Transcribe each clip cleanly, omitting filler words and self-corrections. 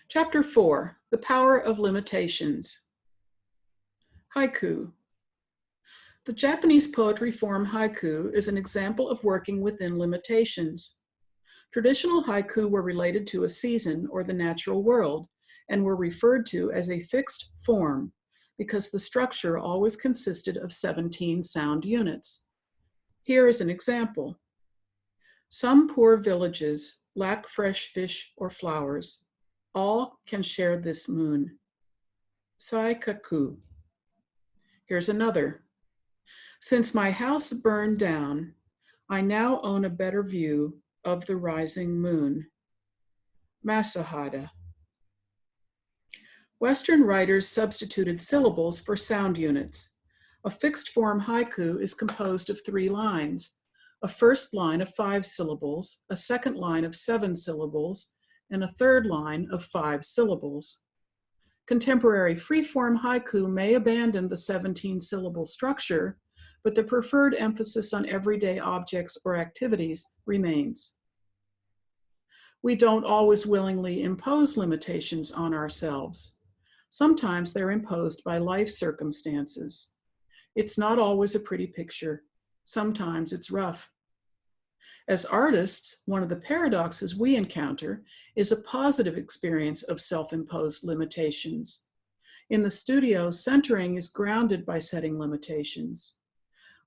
Chapter 4, The Power of Limitations. Haiku. The Japanese poetry form haiku is an example of working within limitations. Traditional haiku were related to a season or the natural world and were referred to as a fixed form because the structure always consisted of 17 sound units. Here is an example. Some poor villages lack fresh fish or flowers. All can share this moon. Saikaku. Here's another. Since my house burned down, I now own a better view of the rising moon. Masahada. Western writers substituted syllables for sound units. A fixed form haiku is composed of 3 lines, a first line of 5 syllables, a second line of 7 syllables, and a third line of 5 syllables. Contemporary free-form haiku may abandon the 17-syllable structure, but the preferred emphasis on everyday objects or activities remains. We don't always willingly impose limitations on ourselves. Sometimes they're imposed by life circumstances. It's not always a pretty picture. Sometimes it's rough. As artists, one of the paradoxes we encounter is a positive experience of self-imposed limitations. In the studio, centering is grounded by setting limitations.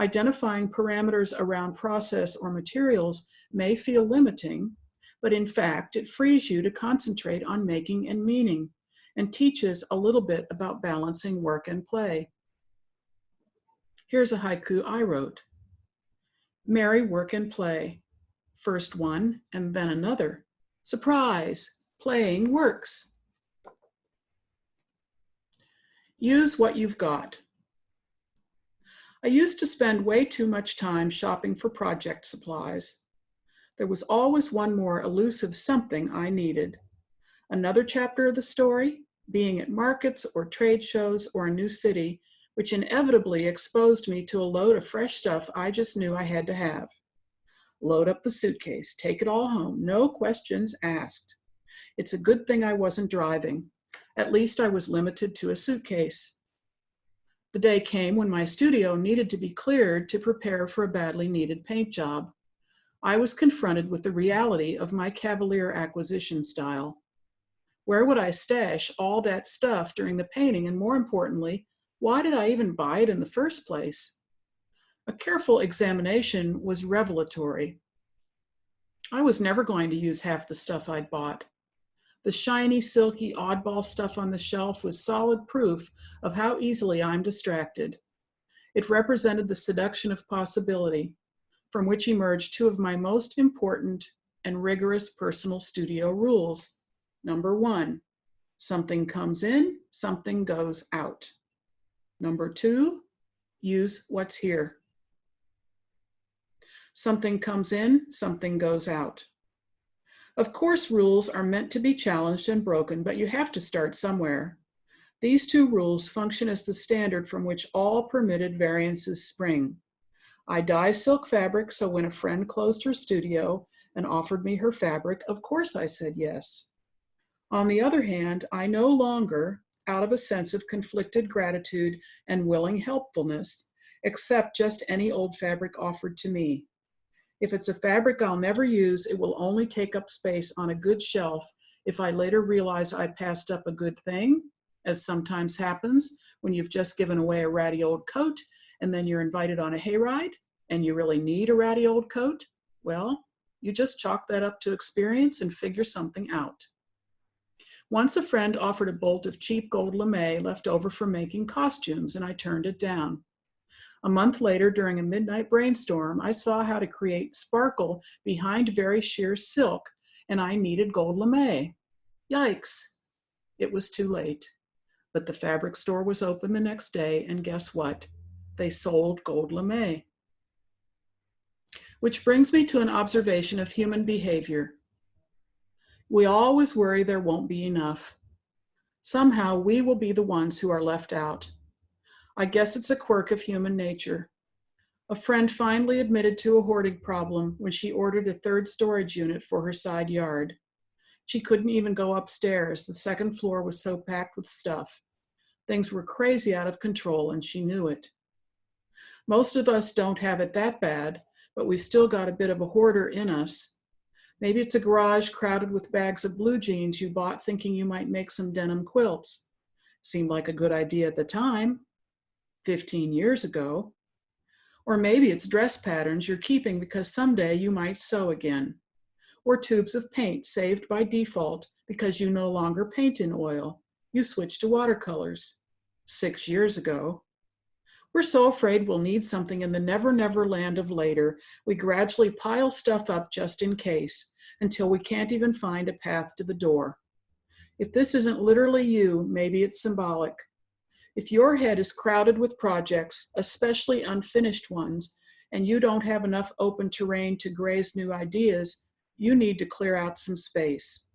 Identifying parameters around process or materials may feel limiting, but in fact, it frees you to concentrate on making and meaning and teaches a little bit about balancing work and play. Here's a haiku I wrote. Merry work and play. First one and then another. Surprise! Playing works. Use what you've got. I used to spend way too much time shopping for project supplies. There was always one more elusive something I needed. Another chapter of the story, being at markets or trade shows or a new city, which inevitably exposed me to a load of fresh stuff I just knew I had to have. Load up the suitcase, take it all home, no questions asked. It's a good thing I wasn't driving. At least I was limited to a suitcase. The day came when my studio needed to be cleared to prepare for a badly needed paint job. I was confronted with the reality of my cavalier acquisition style. Where would I stash all that stuff during the painting, and more importantly, why did I even buy it in the first place? A careful examination was revelatory. I was never going to use half the stuff I'd bought. The shiny, silky, oddball stuff on the shelf was solid proof of how easily I'm distracted. It represented the seduction of possibility, from which emerged 2 of my most important and rigorous personal studio rules. Number 1, something comes in, something goes out. Number 2, use what's here. Something comes in, something goes out. Of course, rules are meant to be challenged and broken, but you have to start somewhere. These 2 rules function as the standard from which all permitted variances spring. I dye silk fabric, so when a friend closed her studio and offered me her fabric, of course I said yes. On the other hand, I no longer, out of a sense of conflicted gratitude and willing helpfulness, accept just any old fabric offered to me. If it's a fabric I'll never use, it will only take up space on a good shelf if I later realize I passed up a good thing, as sometimes happens when you've just given away a ratty old coat and then you're invited on a hayride and you really need a ratty old coat. Well, you just chalk that up to experience and figure something out. Once a friend offered a bolt of cheap gold lame left over from making costumes, and I turned it down. A month later, during a midnight brainstorm, I saw how to create sparkle behind very sheer silk, and I needed gold lame. Yikes! It was too late. But the fabric store was open the next day, and guess what? They sold gold lame. Which brings me to an observation of human behavior. We always worry there won't be enough. Somehow we will be the ones who are left out. I guess it's a quirk of human nature. A friend finally admitted to a hoarding problem when she ordered a 3rd storage unit for her side yard. She couldn't even go upstairs. The second floor was so packed with stuff. Things were crazy out of control, and she knew it. Most of us don't have it that bad, but we've still got a bit of a hoarder in us. Maybe it's a garage crowded with bags of blue jeans you bought thinking you might make some denim quilts. Seemed like a good idea at the time, 15 years ago. Or maybe it's dress patterns you're keeping because someday you might sew again. Or tubes of paint saved by default because you no longer paint in oil. You switched to watercolors 6 years ago. We're so afraid we'll need something in the never, never land of later, we gradually pile stuff up just in case, until we can't even find a path to the door. If this isn't literally you, maybe it's symbolic. If your head is crowded with projects, especially unfinished ones, and you don't have enough open terrain to graze new ideas, you need to clear out some space.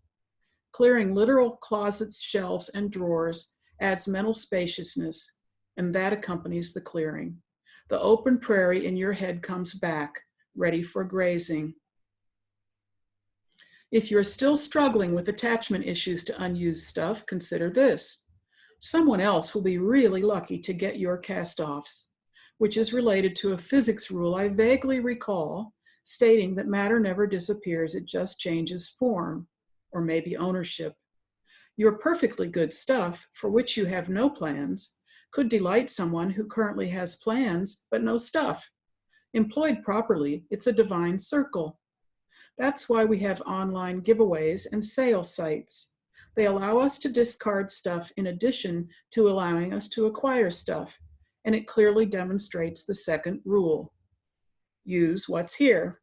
Clearing literal closets, shelves, and drawers adds mental spaciousness, and that accompanies the clearing. The open prairie in your head comes back, ready for grazing. If you're still struggling with attachment issues to unused stuff, consider this. Someone else will be really lucky to get your cast-offs, which is related to a physics rule I vaguely recall, stating that matter never disappears, it just changes form, or maybe ownership. Your perfectly good stuff, for which you have no plans, could delight someone who currently has plans but no stuff. Employed properly, it's a divine circle. That's why we have online giveaways and sale sites. They allow us to discard stuff in addition to allowing us to acquire stuff, and it clearly demonstrates the second rule. Use what's here.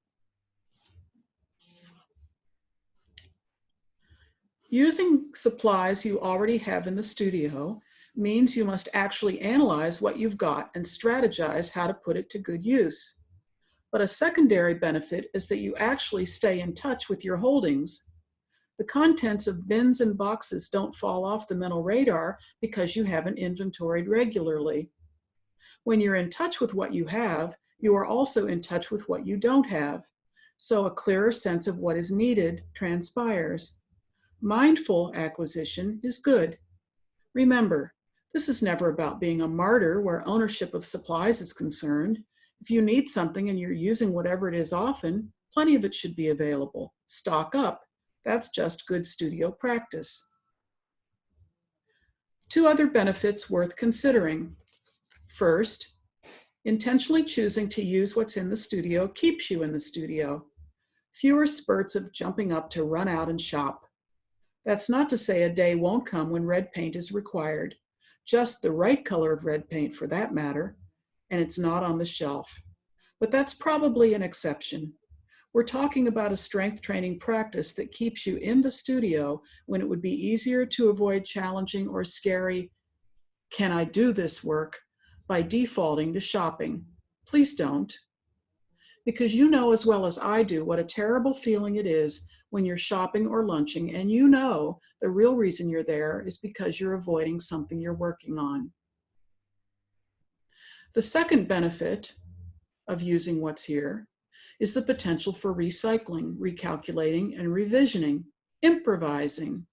Using supplies you already have in the studio means you must actually analyze what you've got and strategize how to put it to good use. But a secondary benefit is that you actually stay in touch with your holdings. The contents of bins and boxes don't fall off the mental radar because you haven't inventoried regularly. When you're in touch with what you have, you are also in touch with what you don't have. So a clearer sense of what is needed transpires. Mindful acquisition is good. Remember, this is never about being a martyr where ownership of supplies is concerned. If you need something and you're using whatever it is often, plenty of it should be available. Stock up. That's just good studio practice. 2 other benefits worth considering. First, intentionally choosing to use what's in the studio keeps you in the studio. Fewer spurts of jumping up to run out and shop. That's not to say a day won't come when red paint is required. Just the right color of red paint for that matter, and it's not on the shelf. But that's probably an exception. We're talking about a strength training practice that keeps you in the studio when it would be easier to avoid challenging or scary, can I do this work, by defaulting to shopping. Please don't. Because you know as well as I do what a terrible feeling it is when you're shopping or lunching and you know the real reason you're there is because you're avoiding something you're working on. The second benefit of using what's here is the potential for recycling, recalculating, and revisioning, improvising.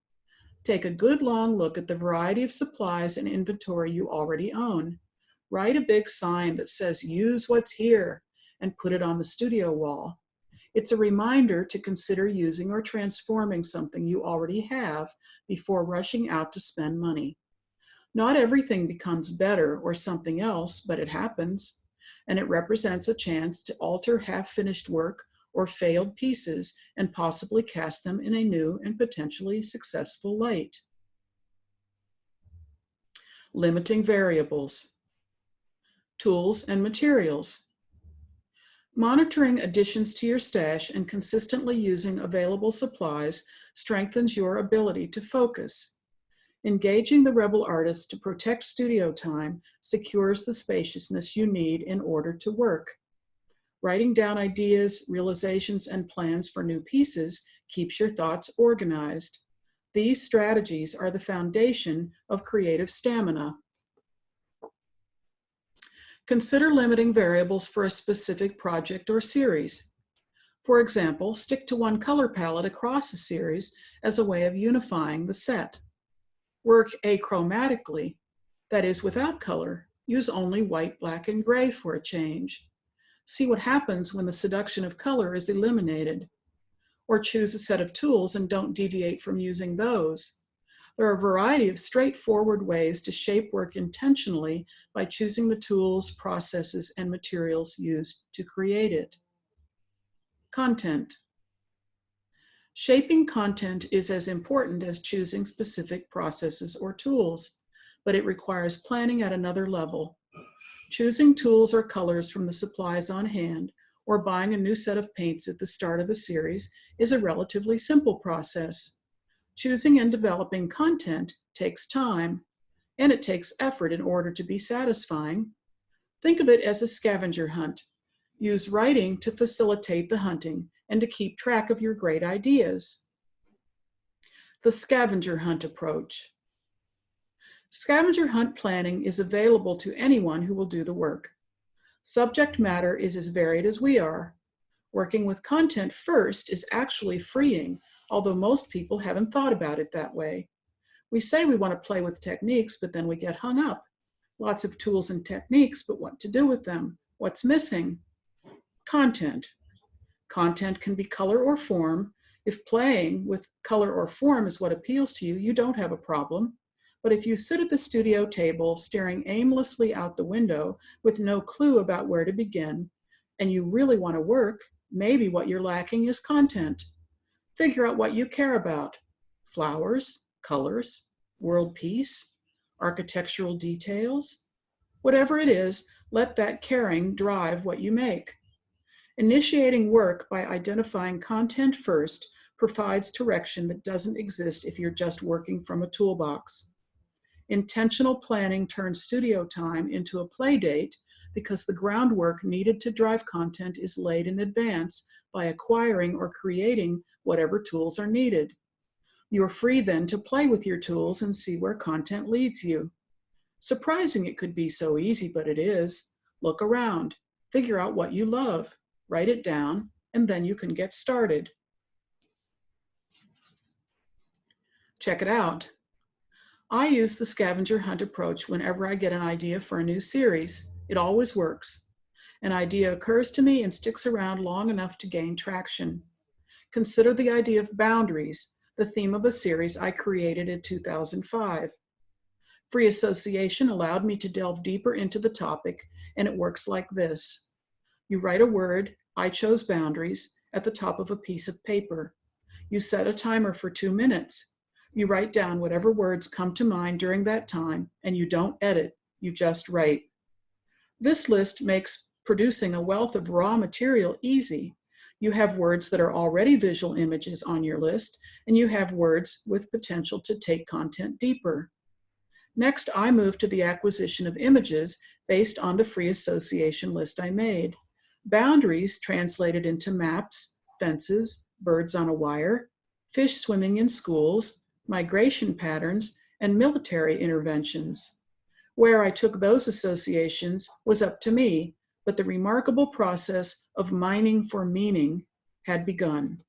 Take a good long look at the variety of supplies and inventory you already own. Write a big sign that says, use what's here, and put it on the studio wall. It's a reminder to consider using or transforming something you already have before rushing out to spend money. Not everything becomes better or something else, but it happens, and it represents a chance to alter half-finished work or failed pieces and possibly cast them in a new and potentially successful light. Limiting variables. Tools and materials. Monitoring additions to your stash and consistently using available supplies strengthens your ability to focus. Engaging the rebel artist to protect studio time secures the spaciousness you need in order to work. Writing down ideas, realizations, and plans for new pieces keeps your thoughts organized. These strategies are the foundation of creative stamina. Consider limiting variables for a specific project or series. For example, stick to one color palette across a series as a way of unifying the set. Work achromatically, that is, without color. Use only white, black, and gray for a change. See what happens when the seduction of color is eliminated. Or choose a set of tools and don't deviate from using those. There are a variety of straightforward ways to shape work intentionally by choosing the tools, processes, and materials used to create it. Content. Shaping content is as important as choosing specific processes or tools, but it requires planning at another level. Choosing tools or colors from the supplies on hand or buying a new set of paints at the start of a series is a relatively simple process. Choosing and developing content takes time, and it takes effort in order to be satisfying. Think of it as a scavenger hunt. Use writing to facilitate the hunting and to keep track of your great ideas. The scavenger hunt approach. Scavenger hunt planning is available to anyone who will do the work. Subject matter is as varied as we are. Working with content first is actually freeing, although most people haven't thought about it that way. We say we want to play with techniques, but then we get hung up. Lots of tools and techniques, but what to do with them? What's missing? Content. Content can be color or form. If playing with color or form is what appeals to you, you don't have a problem. But if you sit at the studio table staring aimlessly out the window with no clue about where to begin, and you really want to work, maybe what you're lacking is content. Figure out what you care about. Flowers, colors, world peace, architectural details. Whatever it is, let that caring drive what you make. Initiating work by identifying content first provides direction that doesn't exist if you're just working from a toolbox. Intentional planning turns studio time into a play date because the groundwork needed to drive content is laid in advance by acquiring or creating whatever tools are needed. You're free then to play with your tools and see where content leads you. Surprising it could be so easy, but it is. Look around, figure out what you love, write it down, and then you can get started. Check it out. I use the scavenger hunt approach whenever I get an idea for a new series. It always works. An idea occurs to me and sticks around long enough to gain traction. Consider the idea of boundaries, the theme of a series I created in 2005. Free association allowed me to delve deeper into the topic, and it works like this. You write a word, I chose boundaries, at the top of a piece of paper. You set a timer for 2 minutes. You write down whatever words come to mind during that time, and you don't edit, you just write. This list makes producing a wealth of raw material easy. You have words that are already visual images on your list, and you have words with potential to take content deeper. Next, I move to the acquisition of images based on the free association list I made. Boundaries translated into maps, fences, birds on a wire, fish swimming in schools, migration patterns, and military interventions. Where I took those associations was up to me, but the remarkable process of mining for meaning had begun.